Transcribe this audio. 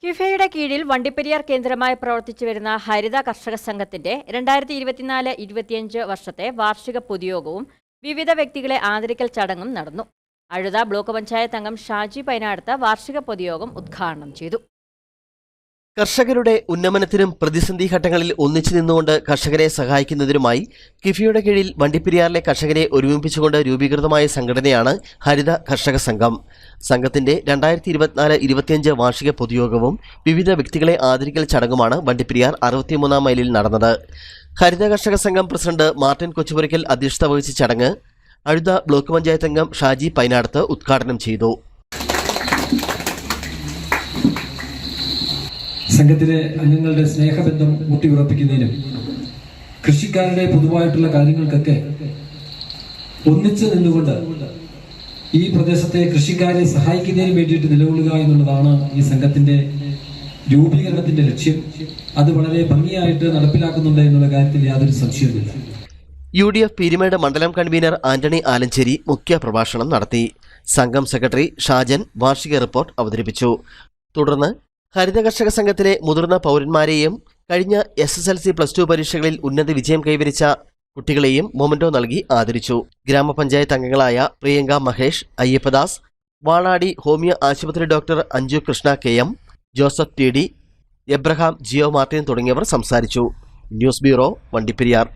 കിഫയുടെ കീഴിൽ വണ്ടിപ്പെരിയാർ കേന്ദ്രമായി പ്രവർത്തിച്ചു വരുന്ന ഹരിത കർഷക സംഘത്തിന്റെ 2024-25 വർഷത്തെ വാർഷിക പൊതുയോഗവും വിവിധ വ്യക്തികളെ ആദരിക്കൽ ചടങ്ങും നടന്നു. അഴുത ബ്ലോക്ക് പഞ്ചായത്ത് അംഗം ഷാജി പൈനാടത്ത് വാർഷിക പൊതുയോഗം ഉദ്ഘാടനം ചെയ്തു. കർഷകരുടെ ഉന്നമനത്തിനും പ്രതിസന്ധി ഘട്ടങ്ങളിൽ ഒന്നിച്ചു നിന്നുകൊണ്ട് കർഷകരെ സഹായിക്കുന്നതിനുമായി കിഫയുടെ കീഴിൽ വണ്ടിപ്പെരിയാറിലെ കർഷകരെ ഒരുമിപ്പിച്ചുകൊണ്ട് രൂപീകൃതമായ സംഘടനയാണ് ഹരിത കർഷക സംഘം. സംഘത്തിന്റെ 2024-25 വാർഷിക പൊതുയോഗവും വിവിധ വ്യക്തികളെ ആദരിക്കൽ ചടങ്ങുമാണ് വണ്ടിപ്പെരിയാർ 63-ാം മൈലിൽ നടന്നത്. ഹരിത കർഷക സംഘം പ്രസിഡന്റ് മാർട്ടിൻ കൊച്ചുപുരയ്ക്കൽ അധ്യക്ഷത വഹിച്ച ചടങ്ങ് അഴുത ബ്ലോക്ക് പഞ്ചായത്ത് അംഗം ഷാജി പൈനാടത്ത് ഉദ്ഘാടനം ചെയ്തു. സംഘത്തിലെ അംഗങ്ങളുടെ സ്നേഹബന്ധം ഊട്ടിയുറപ്പിക്കുന്നതിനും കൃഷിക്കാരുടെ പൊതുവായിട്ടുള്ള കാര്യങ്ങൾക്കൊക്കെ ഒന്നിച്ചു നിന്നുകൊണ്ട് ഈ പ്രദേശത്തെ കൃഷിക്കാരെ സഹായിക്കുന്നതിന് വേണ്ടിയിട്ട് നിലകൊള്ളുക എന്നുള്ളതാണ് ഈ സംഘത്തിന്റെ രൂപീകരണത്തിന്റെ ലക്ഷ്യം. അത് വളരെ ഭംഗിയായിട്ട് നടപ്പിലാക്കുന്നുണ്ട് എന്നുള്ള കാര്യത്തിൽ യാതൊരു സംശയവുമില്ല. UDF പീരുമേട് മണ്ഡലം കൺവീനർ ആന്റണി ആലഞ്ചേരി മുഖ്യ പ്രഭാഷണം നടത്തി. സംഘം സെക്രട്ടറി ഷാജൻ വാർഷിക റിപ്പോർട്ട് അവതരിപ്പിച്ചു. തുടർന്ന് ഹരിത കർഷക സംഘത്തിലെ മുതിർന്ന പൗരന്മാരെയും കഴിഞ്ഞ SSLC+2 പരീക്ഷകളിൽ ഉന്നത വിജയം കൈവരിച്ച കുട്ടികളെയും മൊമെന്റോ നൽകി ആദരിച്ചു. ഗ്രാമപഞ്ചായത്ത് അംഗങ്ങളായ പ്രിയങ്ക മഹേഷ്, അയ്യപ്പദാസ്, വാളാടി ഹോമിയോ ആശുപത്രി doctor Anju Krishna KM, Joseph TD, Abraham, Jio Martin തുടങ്ങിയവർ സംസാരിച്ചു. News bureau, Vandiperiyar.